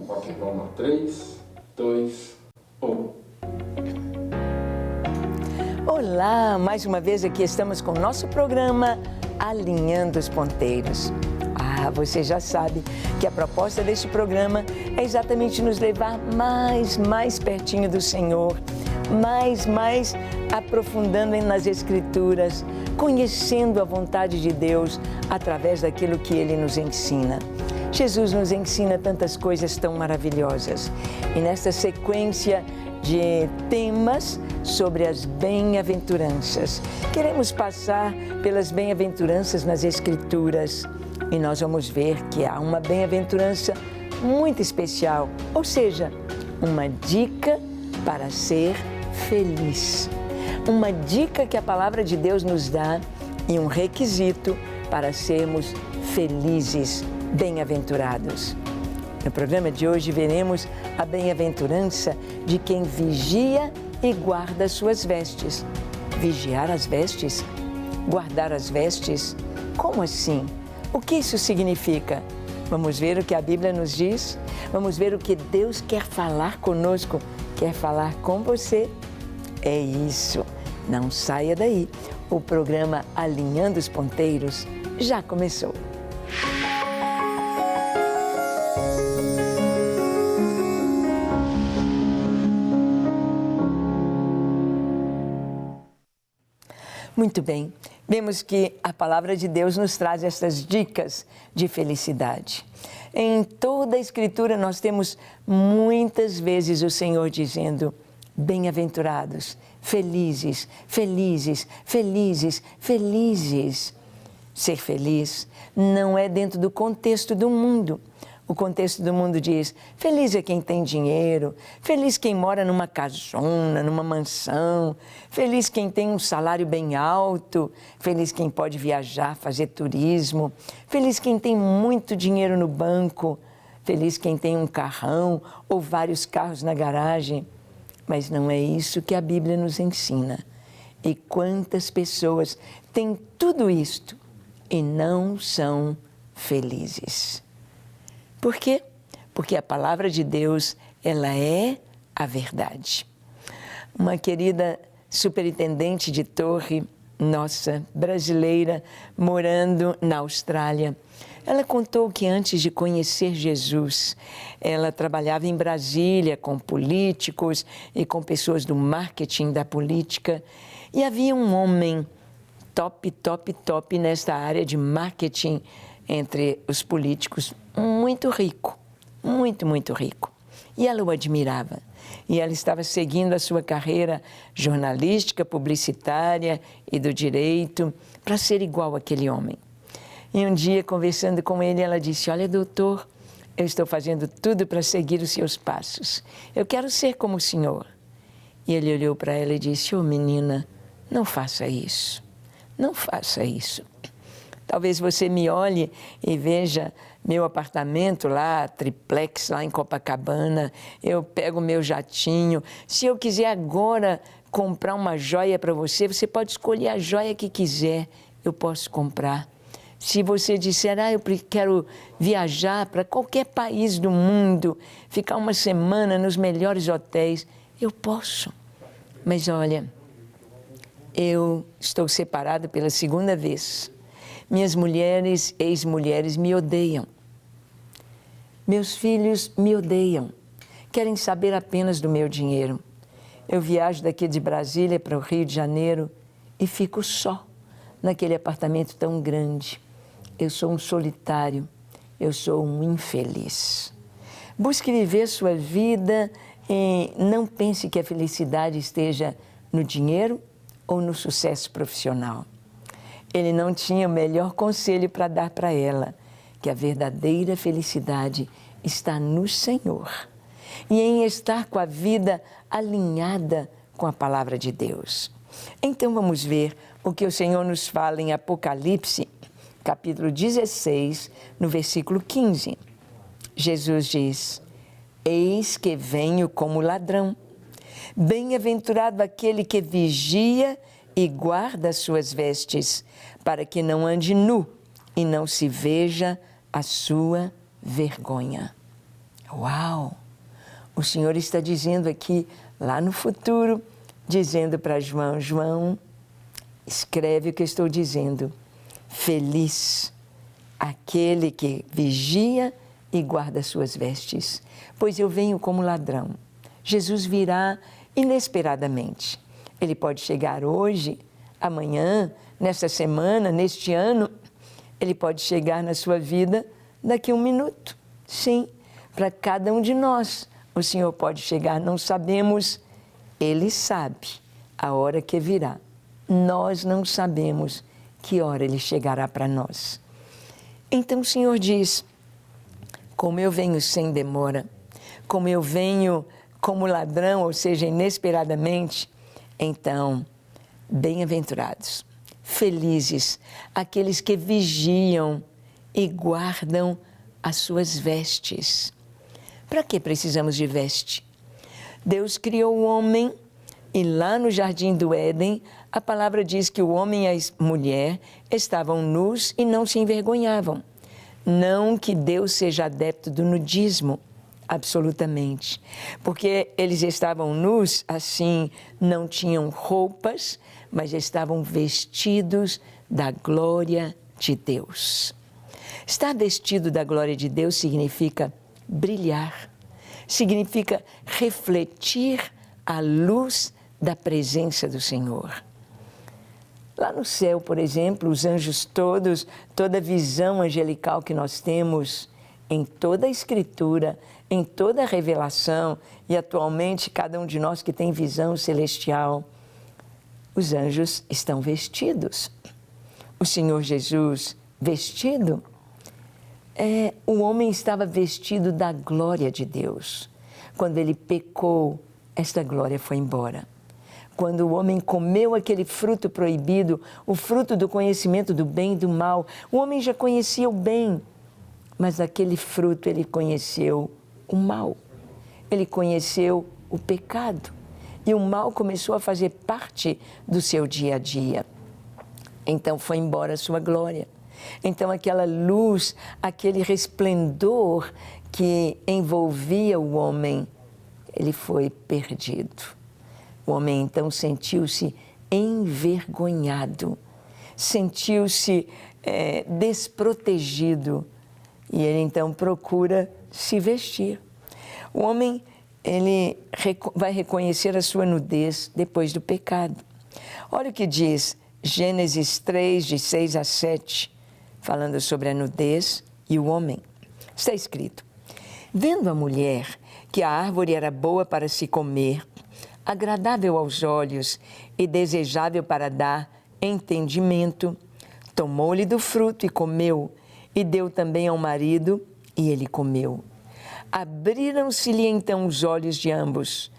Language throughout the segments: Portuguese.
Ok, vamos lá. 3, 2, 1. Olá, mais uma vez aqui estamos com o nosso programa Alinhando os Ponteiros. Você já sabe que a proposta deste programa é exatamente nos levar mais pertinho do Senhor, mais aprofundando nas Escrituras, conhecendo a vontade de Deus através daquilo que Ele nos ensina. Jesus nos ensina tantas coisas tão maravilhosas. E nesta sequência de temas sobre as bem-aventuranças, queremos passar pelas bem-aventuranças nas Escrituras. E nós vamos ver que há uma bem-aventurança muito especial, ou seja, uma dica para ser feliz. Uma dica que a palavra de Deus nos dá e um requisito para sermos felizes, bem-aventurados. No programa de hoje veremos a bem-aventurança de quem vigia e guarda suas vestes. Vigiar as vestes? Guardar as vestes? Como assim? O que isso significa? Vamos ver o que a Bíblia nos diz? Vamos ver o que Deus quer falar conosco, quer falar com você? É isso. Não saia daí. O programa Alinhando os Ponteiros já começou. Muito bem, vemos que a palavra de Deus nos traz essas dicas de felicidade. Em toda a Escritura nós temos muitas vezes o Senhor dizendo: bem-aventurados, felizes, felizes, felizes, felizes. Ser feliz não é dentro do contexto do mundo. O contexto do mundo diz: feliz é quem tem dinheiro, feliz quem mora numa casona, numa mansão, feliz quem tem um salário bem alto, feliz quem pode viajar, fazer turismo, feliz quem tem muito dinheiro no banco, feliz quem tem um carrão ou vários carros na garagem. Mas não é isso que a Bíblia nos ensina. E quantas pessoas têm tudo isto e não são felizes? Por quê? Porque a palavra de Deus, ela é a verdade. Uma querida superintendente de torre, nossa, brasileira, morando na Austrália, ela contou que antes de conhecer Jesus, ela trabalhava em Brasília com políticos e com pessoas do marketing da política, e havia um homem top nesta área de marketing entre os políticos, muito rico, muito rico. E ela o admirava. E ela estava seguindo a sua carreira jornalística, publicitária e do direito para ser igual àquele homem. E um dia, conversando com ele, ela disse: olha, doutor, eu estou fazendo tudo para seguir os seus passos. Eu quero ser como o senhor. E ele olhou para ela e disse: oh, menina, não faça isso. Não faça isso. Talvez você me olhe e veja meu apartamento lá, triplex lá em Copacabana, eu pego meu jatinho. Se eu quiser agora comprar uma joia para você, você pode escolher a joia que quiser, eu posso comprar. Se você disser: eu quero viajar para qualquer país do mundo, ficar uma semana nos melhores hotéis, eu posso. Mas olha, eu estou separado pela segunda vez. Minhas mulheres, ex-mulheres, me odeiam. Meus filhos me odeiam. Querem saber apenas do meu dinheiro. Eu viajo daqui de Brasília para o Rio de Janeiro e fico só naquele apartamento tão grande. Eu sou um solitário, eu sou um infeliz. Busque viver sua vida e não pense que a felicidade esteja no dinheiro ou no sucesso profissional. Ele não tinha o melhor conselho para dar para ela, que a verdadeira felicidade está no Senhor e em estar com a vida alinhada com a palavra de Deus. Então vamos ver o que o Senhor nos fala em Apocalipse, capítulo 16, no versículo 15. Jesus diz: eis que venho como ladrão. Bem-aventurado aquele que vigia e guarda as suas vestes, para que não ande nu e não se veja a sua vergonha. Uau! O Senhor está dizendo aqui, lá no futuro, dizendo para João, João, escreve o que eu estou dizendo. Feliz aquele que vigia e guarda as suas vestes, pois eu venho como ladrão. Jesus virá inesperadamente. Ele pode chegar hoje, amanhã, nesta semana, neste ano. Ele pode chegar na sua vida daqui a um minuto. Sim, para cada um de nós. O Senhor pode chegar, não sabemos. Ele sabe a hora que virá. Nós não sabemos que hora Ele chegará para nós. Então o Senhor diz, como eu venho sem demora, como eu venho como ladrão, ou seja, inesperadamente, então, bem-aventurados, felizes, aqueles que vigiam e guardam as suas vestes. Para que precisamos de veste? Deus criou o homem e lá no jardim do Éden, a palavra diz que o homem e a mulher estavam nus e não se envergonhavam. Não que Deus seja adepto do nudismo, absolutamente. Porque eles estavam nus, assim, não tinham roupas, mas estavam vestidos da glória de Deus. Estar vestido da glória de Deus significa brilhar, significa refletir a luz da presença do Senhor. Lá no céu, por exemplo, os anjos todos, toda a visão angelical que nós temos em toda a Escritura, em toda a revelação, e atualmente cada um de nós que tem visão celestial, os anjos estão vestidos. O Senhor Jesus vestido, o homem estava vestido da glória de Deus. Quando ele pecou, esta glória foi embora. Quando o homem comeu aquele fruto proibido, o fruto do conhecimento do bem e do mal, o homem já conhecia o bem, mas daquele fruto ele conheceu o mal, ele conheceu o pecado, e o mal começou a fazer parte do seu dia a dia. Então foi embora a sua glória. Então aquela luz, aquele resplendor que envolvia o homem, ele foi perdido. O homem então sentiu-se envergonhado, sentiu-se desprotegido, e ele então procura se vestir. O homem, ele vai reconhecer a sua nudez depois do pecado. Olha o que diz Gênesis 3, de 6 a 7, falando sobre a nudez e o homem. Está escrito: vendo a mulher que a árvore era boa para se comer, agradável aos olhos e desejável para dar entendimento, tomou-lhe do fruto e comeu, e deu também ao marido, e ele comeu. Abriram-se-lhe então os olhos de ambos,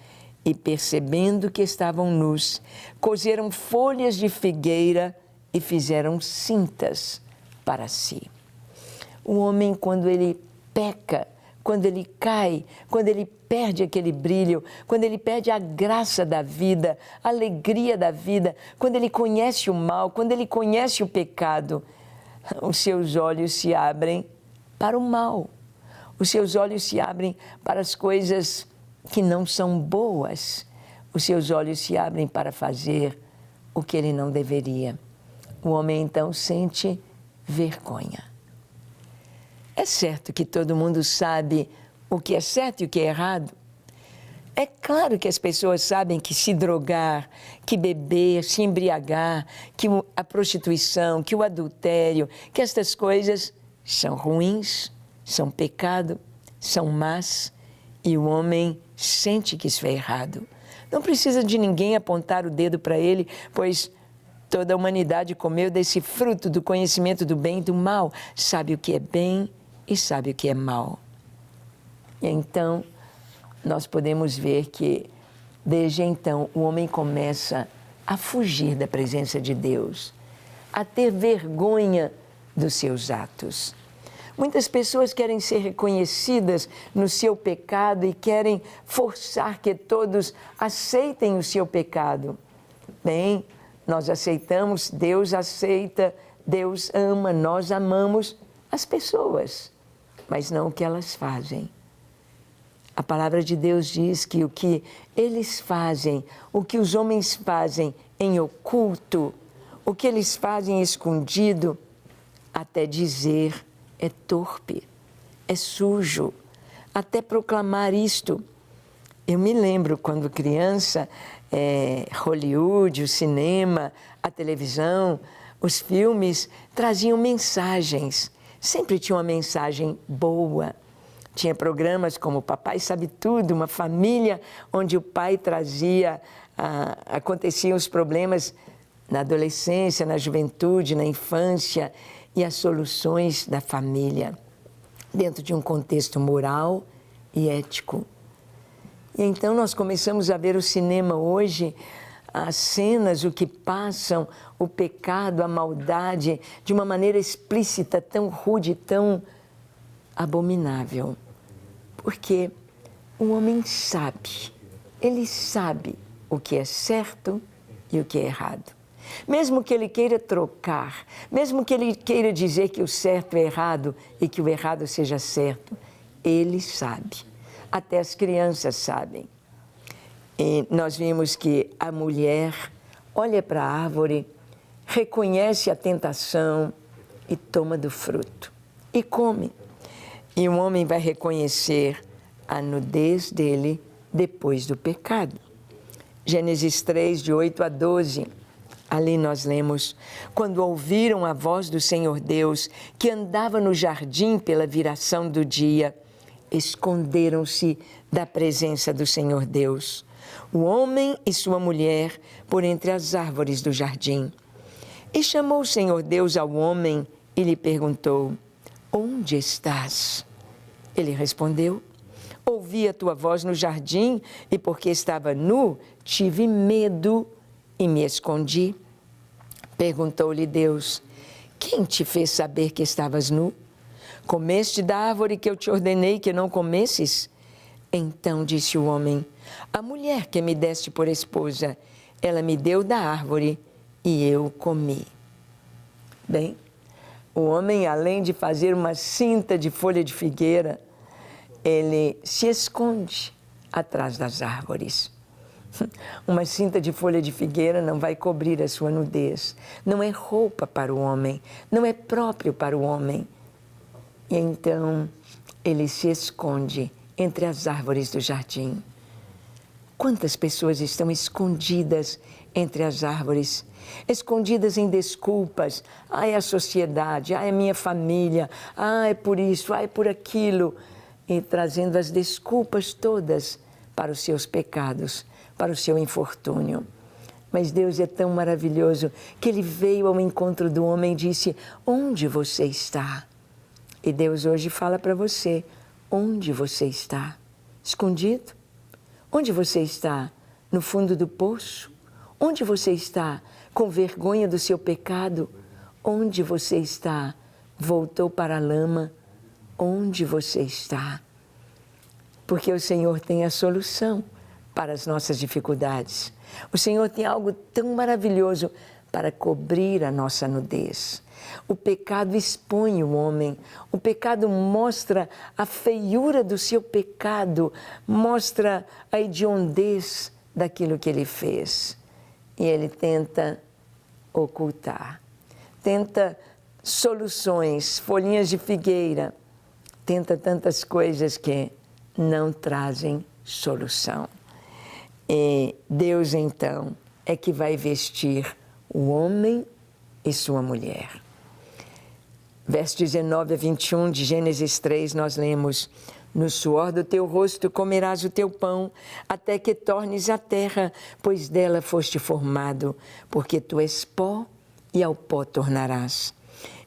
e percebendo que estavam nus, coseram folhas de figueira e fizeram cintas para si. O homem, quando ele peca, quando ele cai, quando ele perde aquele brilho, quando ele perde a graça da vida, a alegria da vida, quando ele conhece o mal, quando ele conhece o pecado, os seus olhos se abrem para o mal. Os seus olhos se abrem para as coisas que não são boas. Os seus olhos se abrem para fazer o que ele não deveria. O homem então sente vergonha. É certo que todo mundo sabe o que é certo e o que é errado. É claro que as pessoas sabem que se drogar, que beber, se embriagar, que a prostituição, que o adultério, que estas coisas são ruins, são pecado, são más, e o homem sente que isso é errado. Não precisa de ninguém apontar o dedo para ele, pois toda a humanidade comeu desse fruto do conhecimento do bem e do mal, sabe o que é bem e sabe o que é mal. E então, nós podemos ver que, desde então, o homem começa a fugir da presença de Deus, a ter vergonha dos seus atos. Muitas pessoas querem ser reconhecidas no seu pecado e querem forçar que todos aceitem o seu pecado. Bem, nós aceitamos, Deus aceita, Deus ama, nós amamos as pessoas, mas não o que elas fazem. A palavra de Deus diz que o que eles fazem, o que os homens fazem em oculto, o que eles fazem escondido, até dizer é torpe, é sujo, até proclamar isto. Eu me lembro quando criança, Hollywood, o cinema, a televisão, os filmes traziam mensagens, sempre tinha uma mensagem boa. Tinha programas como Papai Sabe Tudo, uma família onde o pai trazia, aconteciam os problemas na adolescência, na juventude, na infância e as soluções da família, dentro de um contexto moral e ético. E então nós começamos a ver o cinema hoje, as cenas, o que passam, o pecado, a maldade, de uma maneira explícita, tão rude, tão abominável. Porque o homem sabe, ele sabe o que é certo e o que é errado. Mesmo que ele queira trocar, mesmo que ele queira dizer que o certo é errado e que o errado seja certo, ele sabe. Até as crianças sabem. E nós vimos que a mulher olha para a árvore, reconhece a tentação e toma do fruto e come. E o homem vai reconhecer a nudez dele depois do pecado. Gênesis 3, de 8 a 12. Ali nós lemos: quando ouviram a voz do Senhor Deus, que andava no jardim pela viração do dia, esconderam-se da presença do Senhor Deus, o homem e sua mulher, por entre as árvores do jardim. E chamou o Senhor Deus ao homem e lhe perguntou: onde estás? Ele respondeu: ouvi a tua voz no jardim e porque estava nu, tive medo e me escondi. Perguntou-lhe Deus: quem te fez saber que estavas nu? Comeste da árvore que eu te ordenei que não comesses? Então disse o homem: a mulher que me deste por esposa, ela me deu da árvore e eu comi. Bem, o homem, além de fazer uma cinta de folha de figueira, ele se esconde atrás das árvores. Uma cinta de folha de figueira não vai cobrir a sua nudez. Não é roupa para o homem, não é próprio para o homem. E então ele se esconde entre as árvores do jardim. Quantas pessoas estão escondidas entre as árvores, escondidas em desculpas? Ah, é a sociedade, ah, é minha família, ah, é por isso, ah, é por aquilo. E trazendo as desculpas todas para os seus pecados, para o seu infortúnio. Mas Deus é tão maravilhoso que Ele veio ao encontro do homem e disse: onde você está? E Deus hoje fala para você: onde você está? Escondido? Onde você está? No fundo do poço? Onde você está? Com vergonha do seu pecado? Onde você está? Voltou para a lama? Onde você está? Porque o Senhor tem a solução para as nossas dificuldades. O Senhor tem algo tão maravilhoso para cobrir a nossa nudez. O pecado expõe o homem, o pecado mostra a feiura do seu pecado, mostra a hediondez daquilo que ele fez. E ele tenta ocultar, tenta soluções, folhinhas de figueira, tenta tantas coisas que não trazem solução. E Deus, então, é que vai vestir o homem e sua mulher. Versos 19 a 21 de Gênesis 3, nós lemos: no suor do teu rosto comerás o teu pão, até que tornes a terra, pois dela foste formado, porque tu és pó e ao pó tornarás.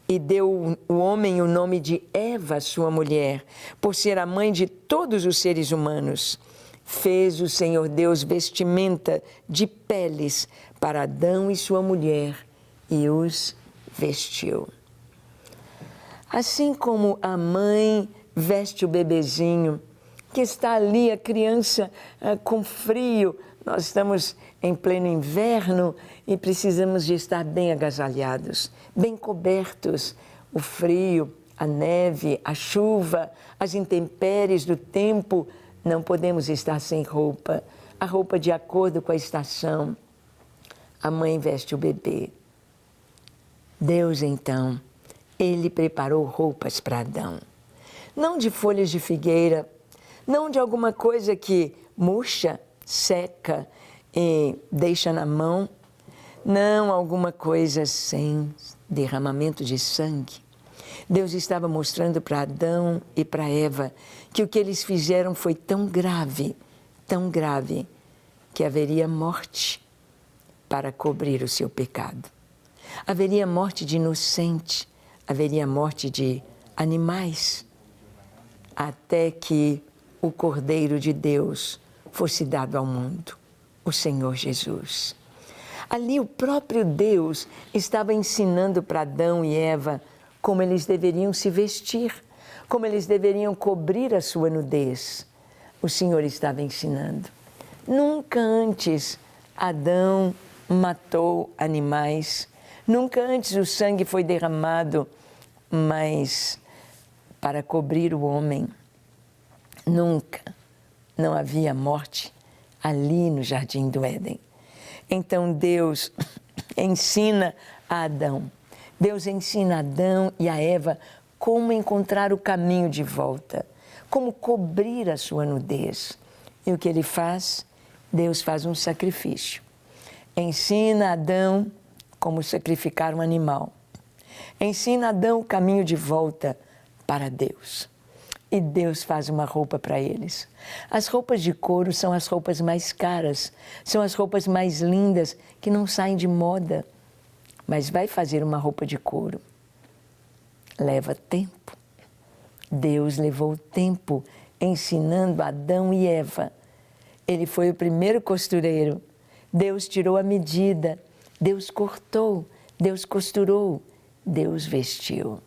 E deu o homem o nome de Eva, sua mulher, por ser a mãe de todos os seres humanos. Fez o Senhor Deus vestimenta de peles para Adão e sua mulher e os vestiu. Assim como a mãe veste o bebezinho, que está ali, a criança com frio, nós estamos em pleno inverno e precisamos de estar bem agasalhados, bem cobertos. O frio, a neve, a chuva, as intempéries do tempo, não podemos estar sem roupa. A roupa de acordo com a estação. A mãe veste o bebê. Deus, então, Ele preparou roupas para Adão. Não de folhas de figueira, não de alguma coisa que murcha, seca e deixa na mão, não alguma coisa sem derramamento de sangue. Deus estava mostrando para Adão e para Eva que o que eles fizeram foi tão grave, que haveria morte para cobrir o seu pecado. Haveria morte de inocente, haveria morte de animais, até que o Cordeiro de Deus fosse dado ao mundo, o Senhor Jesus. Ali o próprio Deus estava ensinando para Adão e Eva como eles deveriam se vestir, como eles deveriam cobrir a sua nudez. O Senhor estava ensinando. Nunca antes Adão matou animais, nunca antes o sangue foi derramado, mas para cobrir o homem. Nunca não havia morte ali no Jardim do Éden. Então Deus ensina a Adão, Deus ensina a Adão e a Eva como encontrar o caminho de volta, como cobrir a sua nudez. E o que Ele faz? Deus faz um sacrifício. Ensina a Adão como sacrificar um animal. Ensina a Adão o caminho de volta para Deus. E Deus faz uma roupa para eles. As roupas de couro são as roupas mais caras, são as roupas mais lindas, que não saem de moda. Mas vai fazer uma roupa de couro. Leva tempo. Deus levou tempo ensinando Adão e Eva. Ele foi o primeiro costureiro. Deus tirou a medida, Deus cortou, Deus costurou, Deus vestiu.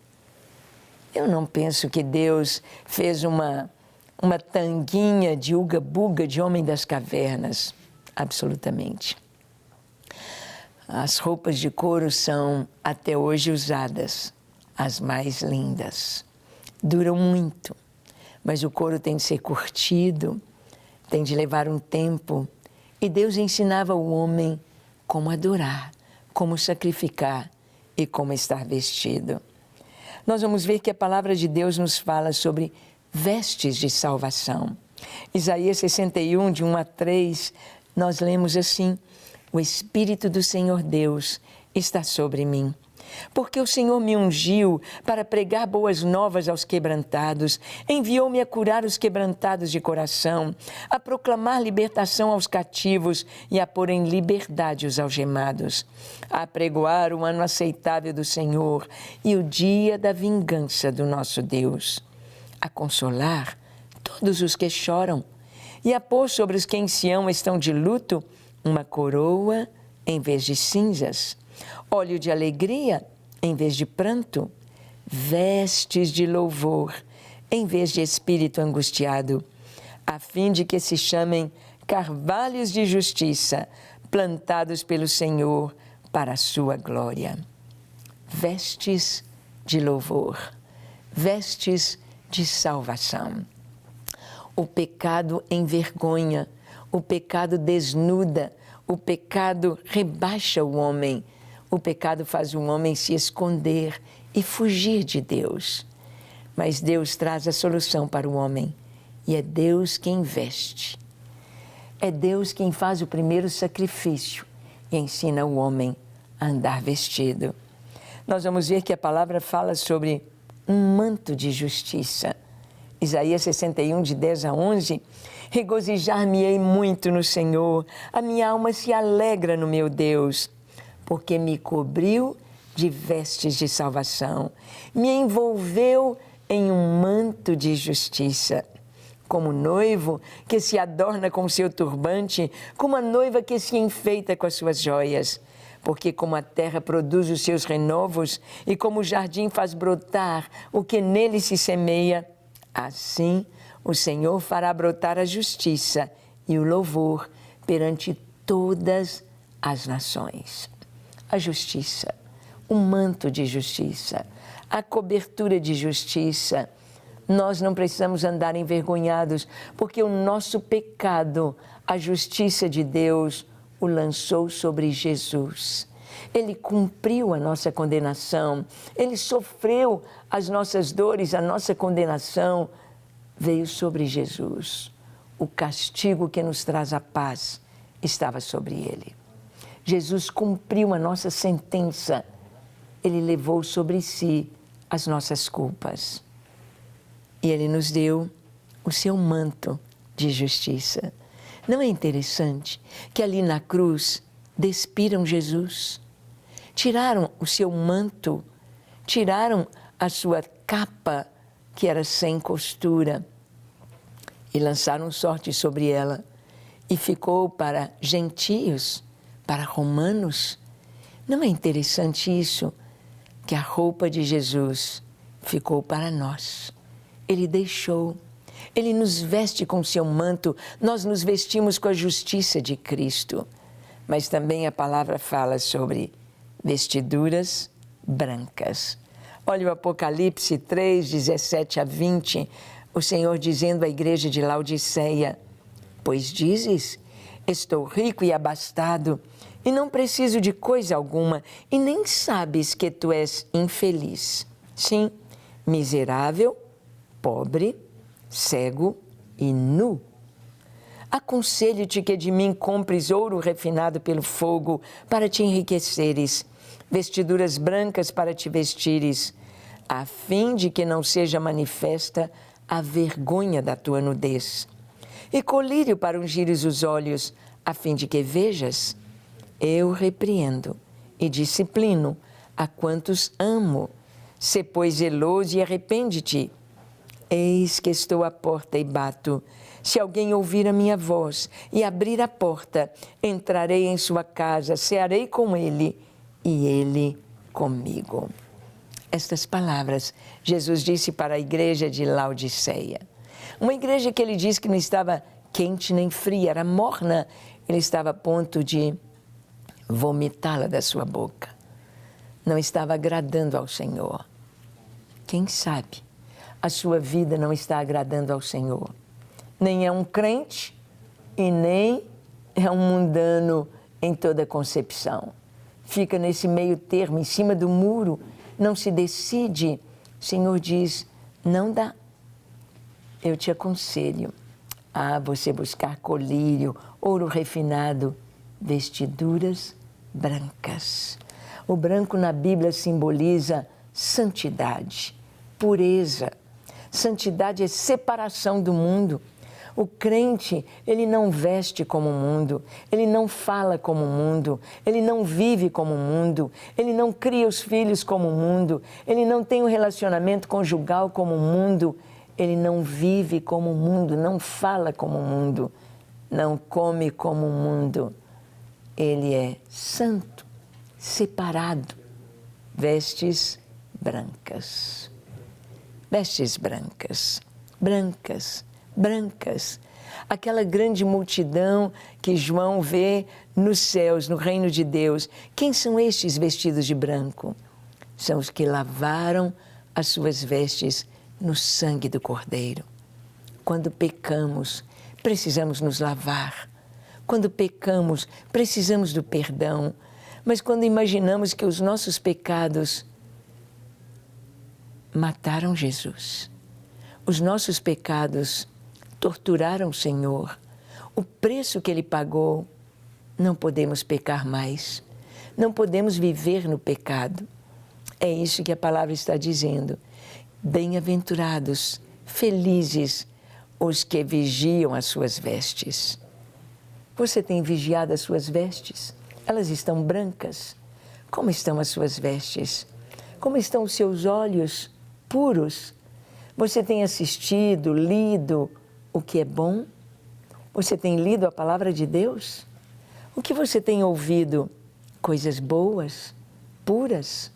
Eu não penso que Deus fez uma tanguinha de uga-buga de homem das cavernas, absolutamente. As roupas de couro são até hoje usadas, as mais lindas. Duram muito, mas o couro tem de ser curtido, tem de levar um tempo. E Deus ensinava o homem como adorar, como sacrificar e como estar vestido. Nós vamos ver que a palavra de Deus nos fala sobre vestes de salvação. Isaías 61, de 1 a 3, nós lemos assim: o Espírito do Senhor Deus está sobre mim, porque o Senhor me ungiu para pregar boas novas aos quebrantados, enviou-me a curar os quebrantados de coração, a proclamar libertação aos cativos e a pôr em liberdade os algemados, a apregoar o ano aceitável do Senhor e o dia da vingança do nosso Deus, a consolar todos os que choram e a pôr sobre os que em Sião estão de luto uma coroa em vez de cinzas, óleo de alegria em vez de pranto, vestes de louvor em vez de espírito angustiado, a fim de que se chamem carvalhos de justiça, plantados pelo Senhor para a sua glória. Vestes de louvor, vestes de salvação. O pecado envergonha, o pecado desnuda, o pecado rebaixa o homem. O pecado faz o homem se esconder e fugir de Deus. Mas Deus traz a solução para o homem e é Deus quem veste. É Deus quem faz o primeiro sacrifício e ensina o homem a andar vestido. Nós vamos ver que a palavra fala sobre um manto de justiça. Isaías 61, de 10 a 11, regozijar-me-ei muito no Senhor, a minha alma se alegra no meu Deus, porque me cobriu de vestes de salvação, me envolveu em um manto de justiça, como noivo que se adorna com seu turbante, como a noiva que se enfeita com as suas joias. Porque como a terra produz os seus renovos e como o jardim faz brotar o que nele se semeia, assim o Senhor fará brotar a justiça e o louvor perante todas as nações. A justiça, o manto de justiça, a cobertura de justiça. Nós não precisamos andar envergonhados, porque o nosso pecado, a justiça de Deus, o lançou sobre Jesus. Ele cumpriu a nossa condenação, Ele sofreu as nossas dores, a nossa condenação veio sobre Jesus. O castigo que nos traz a paz estava sobre Ele. Jesus cumpriu a nossa sentença, Ele levou sobre si as nossas culpas. E Ele nos deu o seu manto de justiça. Não é interessante que ali na cruz despiram Jesus? Tiraram o seu manto, tiraram a sua capa, que era sem costura, e lançaram sorte sobre ela. E ficou para gentios, para romanos. Não é interessante isso? Que a roupa de Jesus ficou para nós. Ele deixou. Ele nos veste com seu manto, nós nos vestimos com a justiça de Cristo. Mas também a palavra fala sobre vestiduras brancas. Olha o Apocalipse 3, 17 a 20, o Senhor dizendo à igreja de Laodiceia: pois dizes, estou rico e abastado, e não preciso de coisa alguma, e nem sabes que tu és infeliz. Sim, miserável, pobre, cego e nu. Aconselho-te que de mim compres ouro refinado pelo fogo para te enriqueceres, vestiduras brancas para te vestires, a fim de que não seja manifesta a vergonha da tua nudez, e colírio para ungires os olhos, a fim de que vejas. Eu repreendo e disciplino a quantos amo. Sê, pois, zeloso e arrepende-te. Eis que estou à porta e bato. Se alguém ouvir a minha voz e abrir a porta, entrarei em sua casa, cearei com ele e ele comigo. Estas palavras Jesus disse para a igreja de Laodiceia. Uma igreja que ele disse que não estava quente nem fria, era morna. Ele estava a ponto de vomitá-la da sua boca. Não estava agradando ao Senhor. Quem sabe a sua vida não está agradando ao Senhor? Nem é um crente e nem é um mundano em toda concepção. Fica nesse meio termo, em cima do muro, não se decide. O Senhor diz, não dá. Eu te aconselho a você buscar colírio, ouro refinado, vestiduras brancas. O branco na Bíblia simboliza santidade, pureza. Santidade é separação do mundo. O crente, ele não veste como o mundo, ele não fala como o mundo, ele não vive como o mundo, ele não cria os filhos como o mundo, ele não tem um relacionamento conjugal como o mundo, ele não vive como o mundo, não fala como o mundo, não come como o mundo. Ele é santo, separado, vestes brancas. Vestes brancas, brancas, brancas. Aquela grande multidão que João vê nos céus, no reino de Deus. Quem são estes vestidos de branco? São os que lavaram as suas vestes no sangue do Cordeiro. Quando pecamos, precisamos nos lavar. Quando pecamos, precisamos do perdão. Mas quando imaginamos que os nossos pecados mataram Jesus, os nossos pecados torturaram o Senhor, o preço que Ele pagou, não podemos pecar mais, não podemos viver no pecado. É isso que a palavra está dizendo. Bem-aventurados, felizes os que vigiam as suas vestes. Você tem vigiado as suas vestes? Elas estão brancas? Como estão as suas vestes? Como estão os seus olhos puros? Você tem assistido, lido o que é bom? Você tem lido a palavra de Deus? O que você tem ouvido? Coisas boas, puras?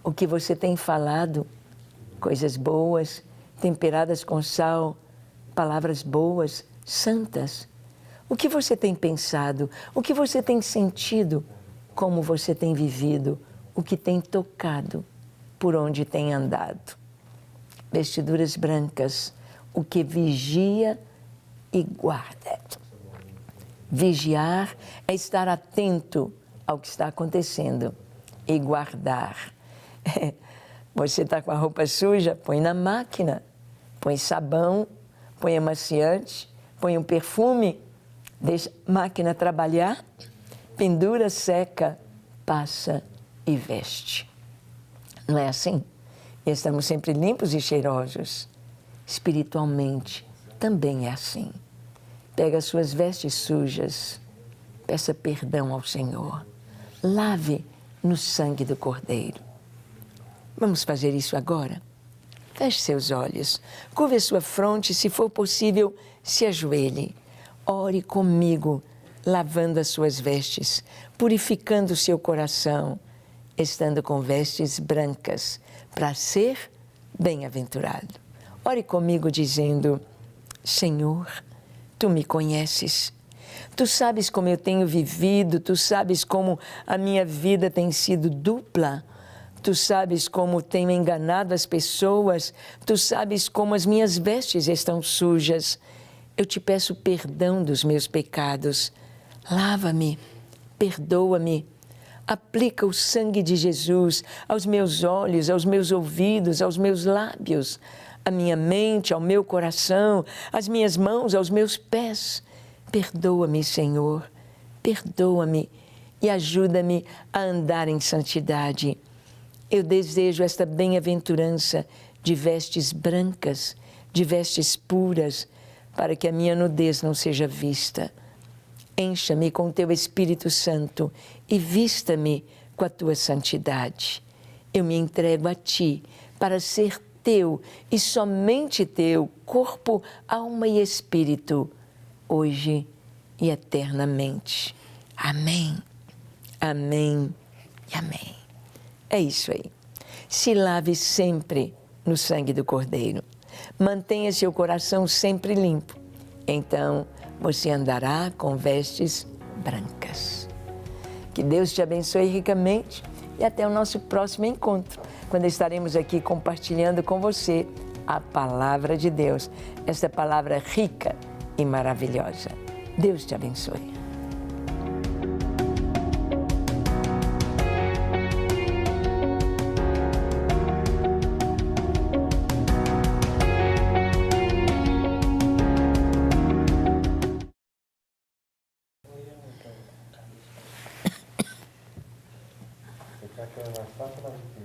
O que você tem falado? Coisas boas, temperadas com sal, palavras boas, santas. O que você tem pensado? O que você tem sentido? Como você tem vivido? O que tem tocado? Por onde tem andado? Vestiduras brancas, o que vigia e guarda. Vigiar é estar atento ao que está acontecendo e guardar. Você está com a roupa suja? Põe na máquina, põe sabão, põe amaciante, põe um perfume, deixa a máquina trabalhar, pendura, seca, passa e veste. Não é assim? E estamos sempre limpos e cheirosos. Espiritualmente também é assim. Pega as suas vestes sujas, peça perdão ao Senhor. Lave no sangue do Cordeiro. Vamos fazer isso agora? Feche seus olhos, curve a sua fronte, se for possível, se ajoelhe. Ore comigo, lavando as suas vestes, purificando o seu coração, estando com vestes brancas, para ser bem-aventurado. Ore comigo dizendo: Senhor, Tu me conheces. Tu sabes como eu tenho vivido, Tu sabes como a minha vida tem sido dupla. Tu sabes como tenho enganado as pessoas, Tu sabes como as minhas vestes estão sujas. Eu te peço perdão dos meus pecados. Lava-me, perdoa-me. Aplica o sangue de Jesus aos meus olhos, aos meus ouvidos, aos meus lábios, à minha mente, ao meu coração, às minhas mãos, aos meus pés. Perdoa-me, Senhor, perdoa-me e ajuda-me a andar em santidade. Eu desejo esta bem-aventurança de vestes brancas, de vestes puras, para que a minha nudez não seja vista. Encha-me com Teu Espírito Santo e vista-me com a Tua santidade. Eu me entrego a Ti para ser Teu e somente Teu, corpo, alma e espírito, hoje e eternamente. Amém, amém e amém. É isso aí. Se lave sempre no sangue do Cordeiro. Mantenha seu coração sempre limpo. Então, você andará com vestes brancas. Que Deus te abençoe ricamente e até o nosso próximo encontro, quando estaremos aqui compartilhando com você a palavra de Deus, esta palavra rica e maravilhosa. Deus te abençoe. Será que é mais fácil?